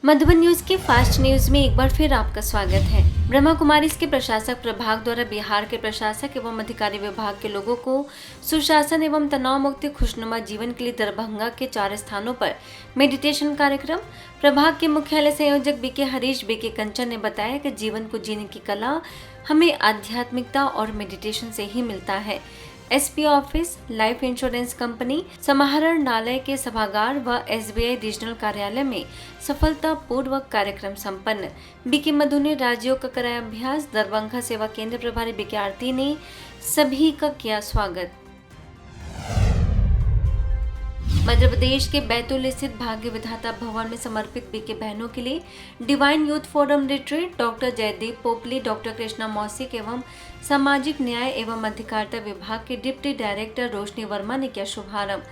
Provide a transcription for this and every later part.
Madhuban news के fast news में एक बार फिर आपका स्वागत है। ब्रह्मा कुमारीज के प्रशासक प्रभाग द्वारा बिहार के प्रशासक एवं अधिकारी विभाग के लोगों को सुशासन एवं तनाव मुक्त खुशनुमा जीवन के लिए दरभंगा के 4 स्थानों पर मेडिटेशन कार्यक्रम। प्रभाग के मुख्यालय संयोजक बीके हरीश बीके कंचन ने बताया कि जीवन को जीने की कला हमें आध्यात्मिकता और मेडिटेशन से ही मिलता है। SP office, life insurance company, समाहरणालय के सभागार व एसबीआई रीजनल कार्यालय में सफलतापूर्वक कार्यक्रम संपन्न। बीके मधु ने राज्यों का कराया अभ्यास। दरभंगा सेवा केंद्र प्रभारी बीके आरती ने सभी का किया स्वागत। मध्य प्रदेश के बैतूल स्थित भाग्य विधाता भवन में समर्पित बीके बहनों के लिए divine youth forum retreat doctor Jaideep Popli, doctor Krishna मौसिक एवं सामाजिक न्याय एवं अधिकारिता विभाग के डिप्टी डायरेक्टर रोशनी वर्मा ने किया शुभारंभ।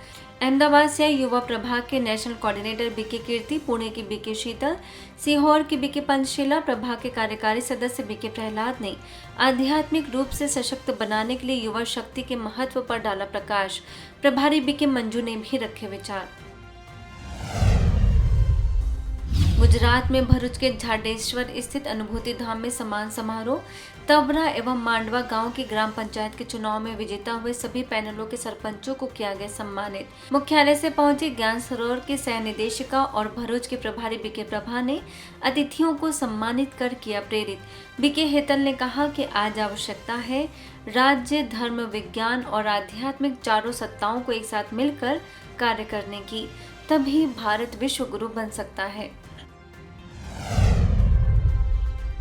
अहमदाबाद से युवा प्रभाग के नेशनल कोऑर्डिनेटर बीके कीर्ति, पुणे की बीके शीतल, सीहोर की बीके पंचशीला, प्रभाग के कार्यकारी सदस्य बीके प्रहलाद ने आध्यात्मिक रूप से सशक्त बनाने के लिए युवा शक्ति के महत्व पर डाला प्रकाश। प्रभारी बीके मंजू ने भी रखे विचार। गुजरात में भरूच के झाडेश्वर स्थित अनुभूति धाम में सम्मान समारोह। तबरा एवं मांडवा गांव की ग्राम पंचायत के चुनाव में विजेता हुए सभी पैनलों के सरपंचों को किया गया सम्मानित। मुख्यालय से पहुंची ज्ञान सरोवर की सह निदेशिका और भरूच के प्रभारी बीके प्रभा ने अतिथियों को सम्मानित कर किया प्रेरित। बीके हेतल ने कहा कि आज आवश्यकता है राज्य, धर्म, विज्ञान और आध्यात्मिक चारों सत्ताओं को एक साथ मिलकर कार्य करने की, तभी भारत विश्व गुरु बन सकता है।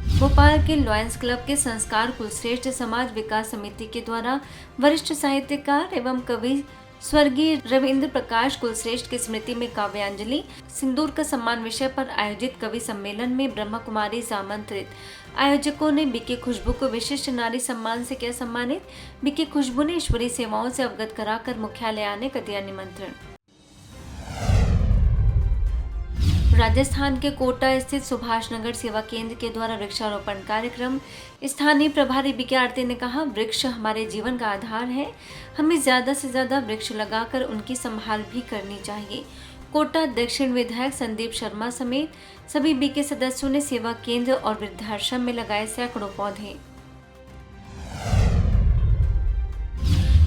भोपाल के लॉयंस क्लब के संस्कार कुलश्रेष्ठ समाज विकास समिति के द्वारा वरिष्ठ साहित्यकार एवं कवि स्वर्गीय रविंद्र प्रकाश कुलश्रेष्ठ की स्मृति में काव्यांजलि सिंदूर का सम्मान विषय पर आयोजित कवि सम्मेलन में ब्रह्मा कुमारी आमंत्रित। आयोजकों ने बीके खुशबू को विशिष्ट नारी सम्मान से किया सम्मानित। बीके खुशबू ने ईश्वरीय सेवाओं से अवगत कराकर मुख्यालय आने का दिया निमंत्रण। राजस्थान के कोटा स्थित सुभाष नगर सेवा केंद्र के द्वारा वृक्षारोपण कार्यक्रम। स्थानीय प्रभारी बीके आरती ने कहा, वृक्ष हमारे जीवन का आधार है, हमें ज्यादा से ज्यादा वृक्ष लगाकर उनकी संभाल भी करनी चाहिए। कोटा दक्षिण विधायक संदीप शर्मा समेत सभी बीके सदस्यों ने सेवा केंद्र और वृद्धाश्रम में लगाए सैकड़ों पौधे।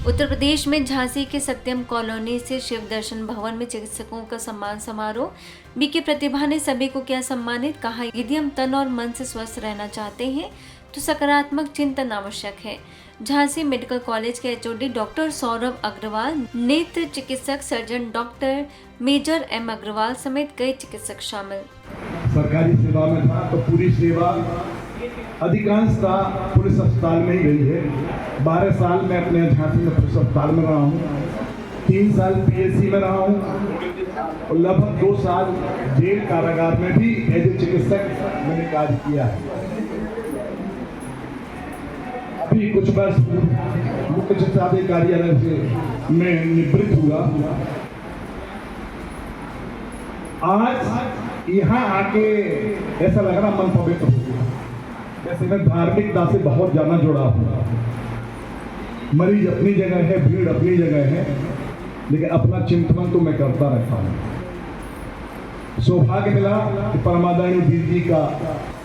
उत्तर प्रदेश में झांसी के सत्यम कॉलोनी से शिव दर्शन भवन में चिकित्सकों का सम्मान समारोह। बीके प्रतिभा ने सभी को किया सम्मानित। कहा, यदि हम तन और मन से स्वस्थ रहना चाहते हैं तो सकारात्मक चिंतन आवश्यक है। झांसी मेडिकल कॉलेज के एचओडी डॉक्टर सौरभ अग्रवाल, नेत्र चिकित्सक surgeon doctor major M Agarwal समेत कई चिकित्सक शामिल। सरकारी सेवा में था तो पूरी सेवा अधिकांशता पुलिस अस्पताल में ही गई है। 12 साल मैं अपने झांसी में पुलिस अस्पताल में रहा हूँ, 3 साल पीएससी में रहा हूँ और लगभग 2 साल जेल कारागार में भी एज ए चिकित्सक मैंने कार्य किया है। अभी कुछ वर्ष मुख्य चिकित्सा कार्यालय से मैं निवृत्त हुआ। आज यहाँ आके ऐसा लग रहा मन पवित्र हो गया, जैसे मैं धार्मिकता से बहुत ज्यादा जुड़ा हूँ। मरीज अपनी जगह है, भीड़ अपनी जगह है, लेकिन अपना चिंतन तो मैं करता रहता हूँ। सौभाग्य मिला कि परमादानी दीदी का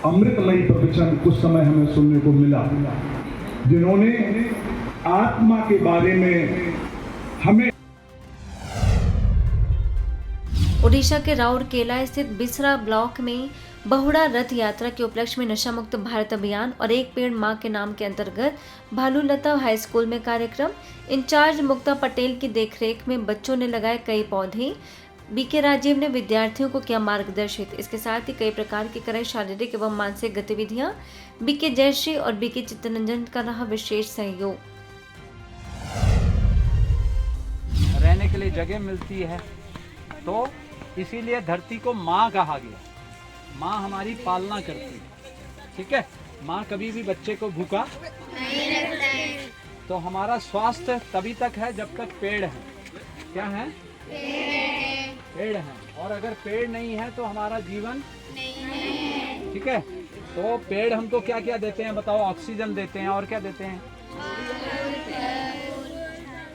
अमृतमयी प्रवचन कुछ समय हमें सुनने को मिला, जिन्होंने आत्मा के बारे में हमें। ओडिशा के राउरकेला स्थित बिसरा ब्लॉक में बहुड़ा रथ यात्रा के उपलक्ष्य में नशा मुक्त भारत अभियान और एक पेड़ मां के नाम के अंतर्गत भालूलता हाई स्कूल में कार्यक्रम। इंचार्ज मुक्ता पटेल की देखरेख में बच्चों ने लगाए कई पौधे। बीके राजीव ने विद्यार्थियों को किया मार्गदर्शित। इसके साथ ही कई प्रकार की कराई शारीरिक एवं मानसिक गतिविधियां। बीके जयश्री और बीके चित्तरंजन का रहा विशेष सहयोग। रहने के लिए जगह मिलती है तो इसीलिए धरती को माँ कहा गया। माँ हमारी पालना करती है, ठीक है। माँ कभी भी बच्चे को भूखा नहीं रखता है। तो हमारा स्वास्थ्य तभी तक है जब तक पेड़ है। क्या है? पेड़ है। और अगर पेड़ नहीं है तो हमारा जीवन नहीं है, ठीक है। तो पेड़ हमको क्या क्या देते हैं बताओ? ऑक्सीजन देते हैं और क्या देते हैं?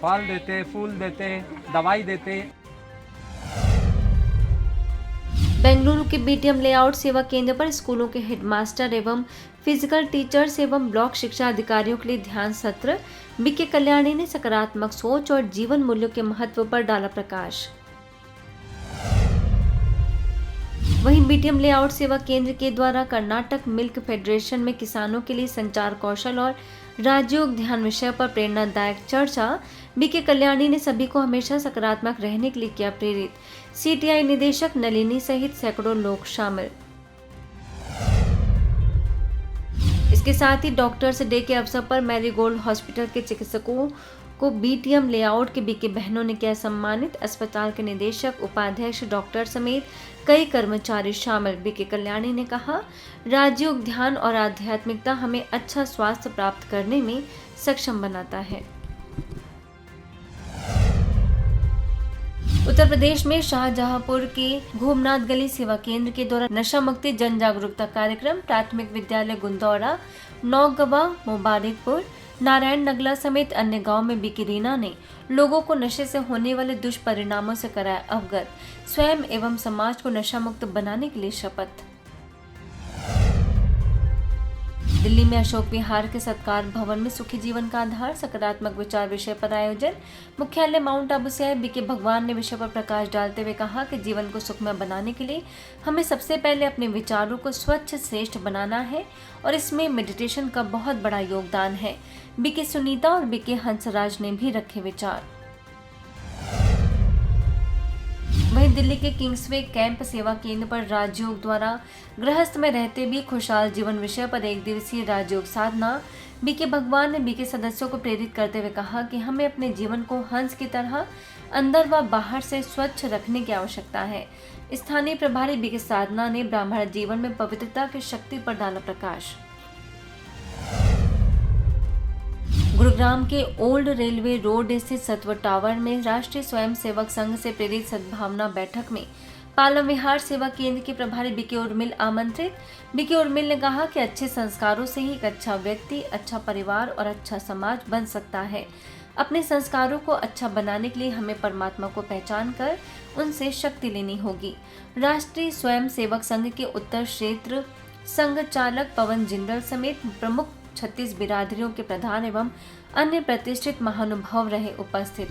फल देते, फूल देते, दवाई देते। बेंगलुरु के बीटीएम लेआउट सेवा केंद्र पर स्कूलों के हेडमास्टर एवं फिजिकल टीचर्स एवं ब्लॉक शिक्षा अधिकारियों के लिए ध्यान सत्र। बीके कल्याणी ने सकारात्मक सोच और जीवन मूल्यों के महत्व पर डाला प्रकाश। वहीं बीटीएम लेआउट सेवा केंद्र के द्वारा कर्नाटक मिल्क फेडरेशन में किसानों के लिए संचार कौशल और राजयोग ध्यान विषय पर प्रेरणादायक चर्चा। बीके कल्याणी ने सभी को हमेशा सकारात्मक रहने के लिए किया प्रेरित। सीटीआई निदेशक नलिनी सहित सैकड़ों लोग शामिल। इसके साथ ही डॉक्टर्स डे के अवसर पर मैरीगोल्ड हॉस्पिटल के चिकित्सकों को बीटीएम लेआउट के बीके बहनों ने किया सम्मानित। अस्पताल के निदेशक, उपाध्यक्ष, डॉक्टर समेत कई कर्मचारी शामिल। बीके कल्याणी ने कहा, राजयोग ध्यान और आध्यात्मिकता हमें अच्छा स्वास्थ्य प्राप्त करने में सक्षम बनाता है। उत्तर प्रदेश में शाहजहांपुर के घूमनाथ गली सेवा केंद्र के द्वारा नशा मुक्ति जन जागरूकता कार्यक्रम। प्राथमिक विद्यालय गुंदौरा, नौगवा, मुबारकपुर, नारायण नगला समेत अन्य गांव में बीके रीना ने लोगों को नशे से होने वाले दुष्परिणामों से कराया अवगत। स्वयं एवं समाज को नशा मुक्त बनाने के लिए शपथ। दिल्ली में अशोक विहार के सत्कार भवन में सुखी जीवन का आधार सकारात्मक विचार विषय पर आयोजन। मुख्यालय माउंट आबू से आए बीके भगवान ने विषय पर प्रकाश डालते हुए कहा कि जीवन को सुखमय बनाने के लिए हमें सबसे पहले अपने विचारों को स्वच्छ श्रेष्ठ बनाना है और इसमें मेडिटेशन का बहुत बड़ा योगदान है। बीके सुनीता और बीके हंसराज ने भी रखे विचार। वहीं दिल्ली के किंग्सवे कैंप सेवा केंद्र पर राजयोग द्वारा गृहस्थ में रहते भी खुशहाल जीवन विषय पर एक दिवसीय राजयोग साधना। बीके भगवान ने बीके सदस्यों को प्रेरित करते हुए कहा कि हमें अपने जीवन को हंस की तरह अंदर व बाहर से स्वच्छ रखने की आवश्यकता है। स्थानीय प्रभारी बीके साधना ने ब्राह्मण जीवन में पवित्रता की शक्ति पर डाला प्रकाश। गुरुग्राम के ओल्ड रेलवे रोड स्थित सत्व टावर में राष्ट्रीय स्वयंसेवक संघ से प्रेरित सद्भावना बैठक में पालम विहार सेवा केंद्र के प्रभारी बीके उर्मिल आमंत्रित। बीके उर्मिल ने कहा कि अच्छे संस्कारों से ही एक अच्छा व्यक्ति, अच्छा परिवार और अच्छा समाज बन सकता है। अपने संस्कारों को अच्छा बनाने के लिए हमें परमात्मा को पहचान कर उनसे शक्ति लेनी होगी। राष्ट्रीय स्वयंसेवक संघ के उत्तर क्षेत्र संघ चालक पवन जिंदल समेत प्रमुख 36 बिरादरियों के प्रधान एवं अन्य प्रतिष्ठित महानुभाव रहे उपस्थित।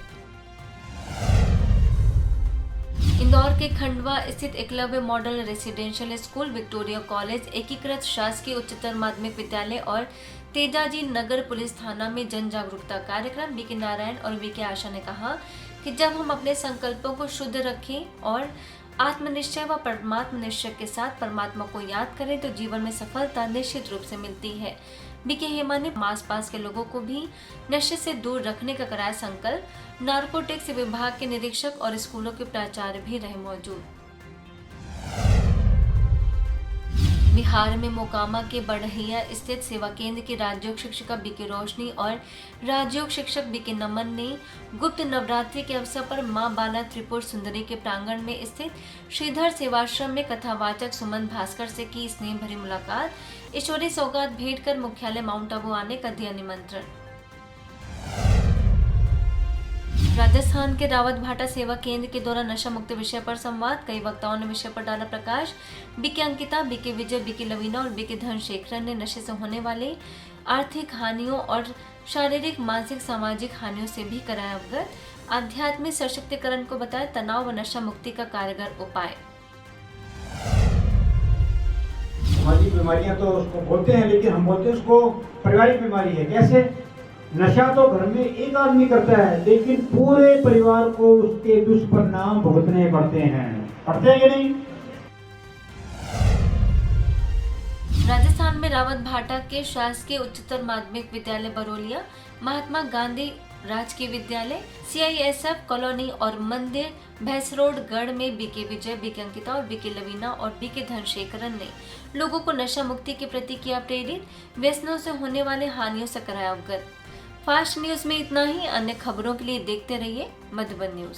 इंदौर के खंडवा स्थित Eklavya model residential school, Victoria college, एकीकृत शासकीय उच्चतर माध्यमिक विद्यालय और तेजाजी नगर पुलिस थाना में जन जागरूकता कार्यक्रम। बीके नारायण और बीके आशा ने कहा कि जब हम अपने संकल्पों को शुद्ध रखें और आत्मनिश्चय व परमात्म निश्चय के साथ परमात्मा को याद करें तो जीवन में सफलता निश्चित रूप से मिलती है। बीके हेमा ने आसपास के लोगों को भी नशे से दूर रखने का कराया संकल्प। नार्कोटिक्स विभाग के निरीक्षक और स्कूलों के प्राचार्य भी रहे मौजूद। बिहार में मोकामा के बढ़हिया स्थित सेवा केंद्र की राजयोग शिक्षिका बीके रोशनी और राजयोग शिक्षक बीके नमन ने गुप्त नवरात्रि के अवसर पर मां बाला त्रिपुर सुंदरी के प्रांगण में स्थित श्रीधर सेवाश्रम में कथावाचक सुमन भास्कर से की स्नेह भरी मुलाकात। ईश्वरी सौगात भेंट कर मुख्यालय माउंट आबू आने का दिया निमंत्रण। राजस्थान के रावत भाटा सेवा केंद्र के द्वारा नशा मुक्त विषय पर संवाद। कई वक्ताओं ने विषय पर डाला प्रकाश। बीके अंकिता, बीके विजय, बीके लवीना और बीके धनशेखरन ने नशे से होने वाले आर्थिक हानियों और शारीरिक, मानसिक, सामाजिक हानियों से भी कराया अवगत। आध्यात्मिक सशक्तिकरण को बताया तनाव व नशा मुक्ति का कारगर उपाय। सामाजिक बीमारियां तो उसको बोलते हैं, लेकिन हम बोलते हैं उसको पारिवारिक बीमारी है। कैसे? नशा तो घर में एक आदमी करता है, लेकिन पूरे परिवार को उसके दुष्परिणाम भुगतने पड़ते हैं कि नहीं? राजस्थान में रावत भाटा के शासकीय उच्चतर माध्यमिक विद्यालय बरोलिया, महात्मा गांधी राजकीय विद्यालय, CISF कॉलोनी और मंदिर भैंसरोडगढ़ में बीके विजय, बीके अंकिता और बीके लवीना और बीके धनशेखरन ने लोगों को नशा मुक्ति के प्रति किया प्रेरित। व्यसनों से होने वाले हानियों से कराया अवगत। फास्ट न्यूज में इतना ही। अन्य खबरों के लिए देखते रहिए मधुबन न्यूज।